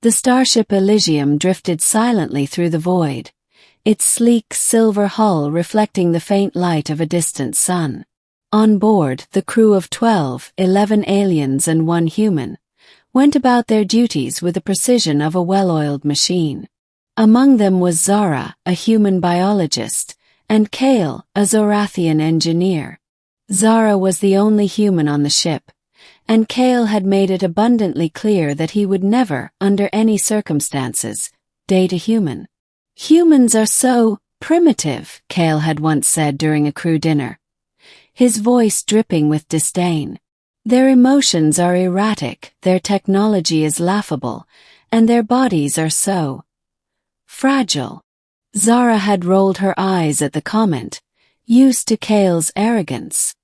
The starship Elysium drifted silently through the void, its sleek silver hull reflecting the faint light of a distant sun. On board, the crew of 11 aliens and 1 human, went about their duties with the precision of a well-oiled machine. Among them was Zara, a human biologist, and Kael, a Zorathian engineer. Zara was the only human on the ship, and Kael had made it abundantly clear that he would never, under any circumstances, date a human. "Humans are so primitive," Kael had once said during a crew dinner, his voice dripping with disdain. "Their emotions are erratic, their technology is laughable, and their bodies are so fragile." Zara had rolled her eyes at the comment, used to Kael's arrogance.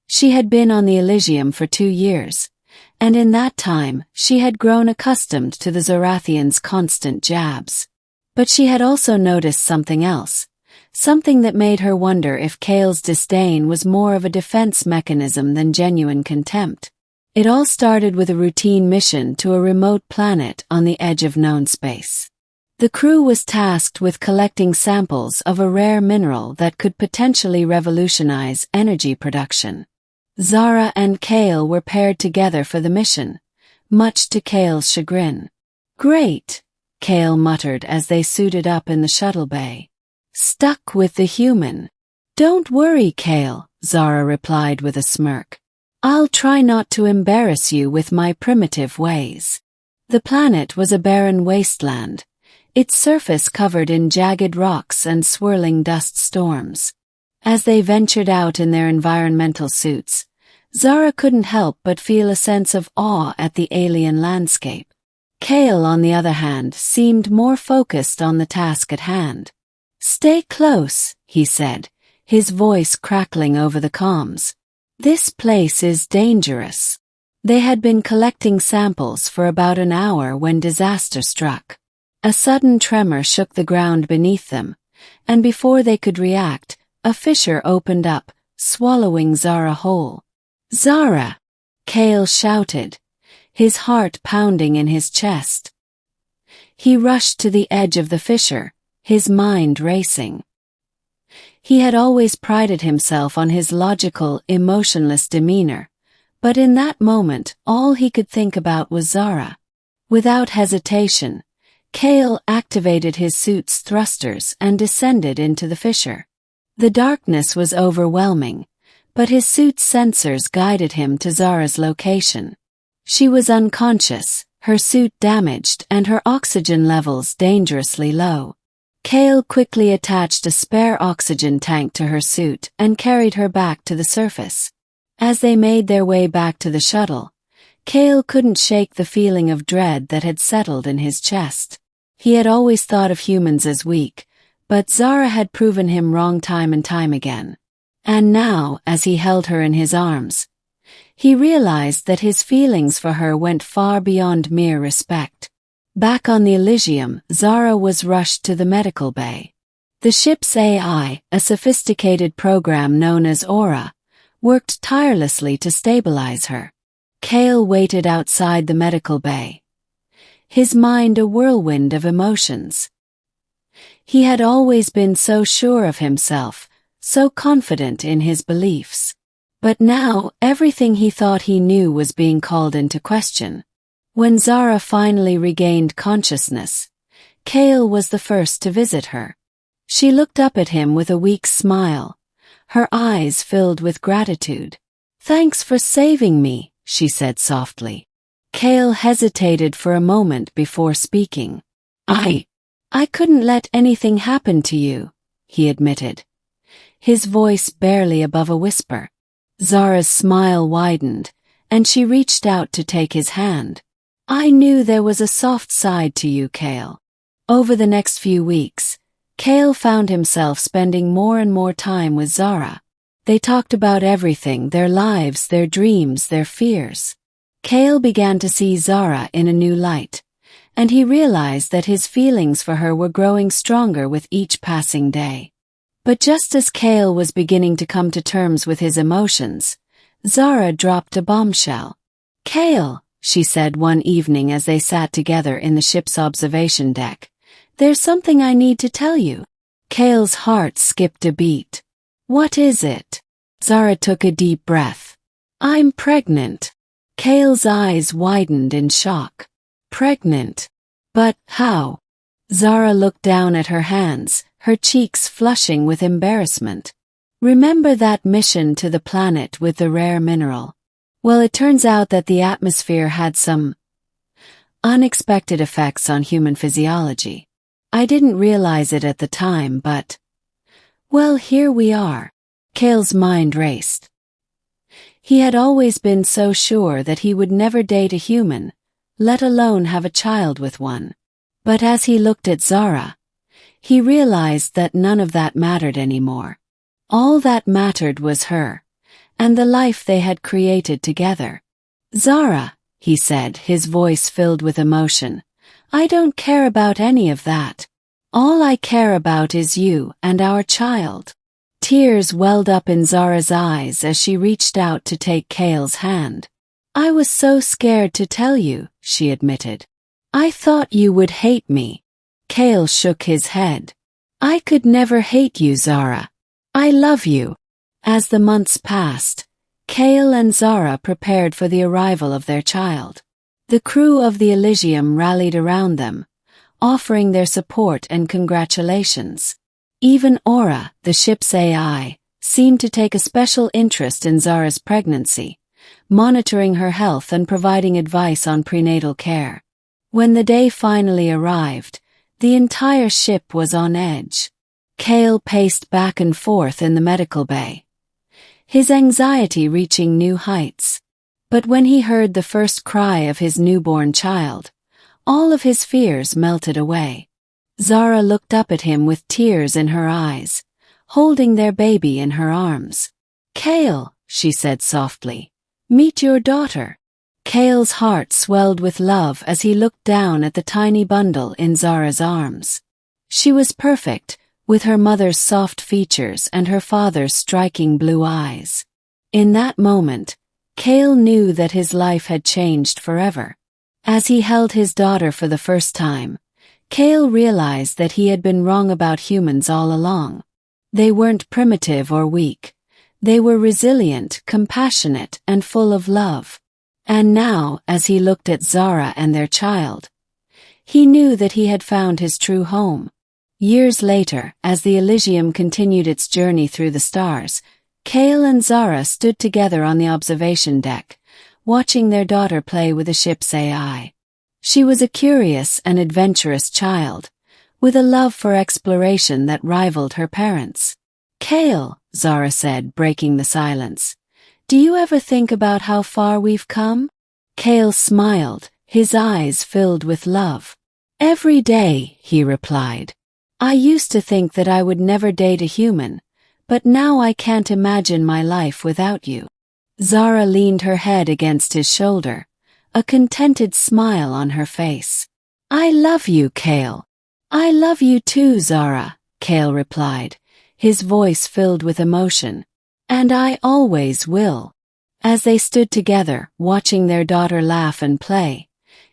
She had been on the Elysium for 2 years, and in that time she had grown accustomed to the Zorathians' constant jabs. But she had also noticed something else, something that made her wonder if Kael's disdain was more of a defense mechanism than genuine contempt. It all started with a routine mission to a remote planet on the edge of known space. The crew was tasked with collecting samples of a rare mineral that could potentially revolutionize energy production. Zara and Kael were paired together for the mission, much to Kael's chagrin. "Great," Kael muttered as they suited up in the shuttle bay. "Stuck with the human." "Don't worry, Kael," Zara replied with a smirk. "I'll try not to embarrass you with my primitive ways." The planet was a barren wasteland, its surface covered in jagged rocks and swirling dust storms. As they ventured out in their environmental suits, Zara couldn't help but feel a sense of awe at the alien landscape. Kael, on the other hand, seemed more focused on the task at hand. "Stay close," he said, his voice crackling over the comms. "This place is dangerous." They had been collecting samples for about an hour when disaster struck. A sudden tremor shook the ground beneath them, and before they could react, a fissure opened up, swallowing Zara whole. "Zara!" Kael shouted, his heart pounding in his chest. He rushed to the edge of the fissure, his mind racing. He had always prided himself on his logical, emotionless demeanor, but in that moment all he could think about was Zara. Without hesitation, Kael activated his suit's thrusters and descended into the fissure. The darkness was overwhelming, but his suit's sensors guided him to Zara's location. She was unconscious, her suit damaged and her oxygen levels dangerously low. Kael quickly attached a spare oxygen tank to her suit and carried her back to the surface. As they made their way back to the shuttle, Kael couldn't shake the feeling of dread that had settled in his chest. He had always thought of humans as weak, but Zara had proven him wrong time and time again. And now, as he held her in his arms, he realized that his feelings for her went far beyond mere respect. Back on the Elysium, Zara was rushed to the medical bay. The ship's AI, a sophisticated program known as Aura, worked tirelessly to stabilize her. Kael waited outside the medical bay, his mind a whirlwind of emotions. He had always been so sure of himself, so confident in his beliefs. But now, everything he thought he knew was being called into question. When Zara finally regained consciousness, Kael was the first to visit her. She looked up at him with a weak smile, her eyes filled with gratitude. "Thanks for saving me," she said softly. Kael hesitated for a moment before speaking. I couldn't let anything happen to you," he admitted, his voice barely above a whisper. Zara's smile widened, and she reached out to take his hand. "I knew there was a soft side to you, Kael." Over the next few weeks, Kael found himself spending more and more time with Zara. They talked about everything, their lives, their dreams, their fears. Kael began to see Zara in a new light, and he realized that his feelings for her were growing stronger with each passing day. But just as Kael was beginning to come to terms with his emotions, Zara dropped a bombshell. "Kael," she said one evening as they sat together in the ship's observation deck. "There's something I need to tell you." Kael's heart skipped a beat. "What is it?" Zara took a deep breath. "I'm pregnant." Kael's eyes widened in shock. "Pregnant? But how?" Zara looked down at her hands, her cheeks flushing with embarrassment. "Remember that mission to the planet with the rare mineral? Well, it turns out that the atmosphere had some unexpected effects on human physiology. I didn't realize it at the time, but... well, here we are." Kael's mind raced. He had always been so sure that he would never date a human, let alone have a child with one. But as he looked at Zara, he realized that none of that mattered anymore. All that mattered was her, and the life they had created together. "Zara," he said, his voice filled with emotion, "I don't care about any of that. All I care about is you and our child." Tears welled up in Zara's eyes as she reached out to take Kael's hand. "I was so scared to tell you," she admitted. "I thought you would hate me." Kael shook his head. "I could never hate you, Zara. I love you." As the months passed, Kael and Zara prepared for the arrival of their child. The crew of the Elysium rallied around them, offering their support and congratulations. Even Aura, the ship's AI, seemed to take a special interest in Zara's pregnancy, monitoring her health and providing advice on prenatal care. When the day finally arrived, the entire ship was on edge. Kael paced back and forth in the medical bay, his anxiety reaching new heights. But when he heard the first cry of his newborn child, all of his fears melted away. Zara looked up at him with tears in her eyes, holding their baby in her arms. "Kael," she said softly, "meet your daughter." Kael's heart swelled with love as he looked down at the tiny bundle in Zara's arms. She was perfect, with her mother's soft features and her father's striking blue eyes. In that moment, Kael knew that his life had changed forever. As he held his daughter for the first time, Kael realized that he had been wrong about humans all along. They weren't primitive or weak. They were resilient, compassionate, and full of love. And now, as he looked at Zara and their child, he knew that he had found his true home. Years later, as the Elysium continued its journey through the stars, Kael and Zara stood together on the observation deck, watching their daughter play with the ship's AI. She was a curious and adventurous child, with a love for exploration that rivaled her parents. "Kael," Zara said, breaking the silence, "do you ever think about how far we've come?" Kael smiled, his eyes filled with love. "Every day," he replied. "I used to think that I would never date a human, but now I can't imagine my life without you." Zara leaned her head against his shoulder, a contented smile on her face. "I love you, Kael." "I love you too, Zara," Kael replied, his voice filled with emotion. "And I always will." As they stood together, watching their daughter laugh and play,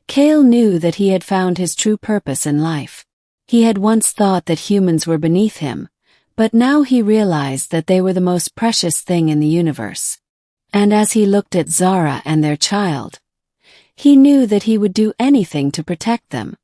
Kael knew that he had found his true purpose in life. He had once thought that humans were beneath him, but now he realized that they were the most precious thing in the universe. And as he looked at Zara and their child, he knew that he would do anything to protect them.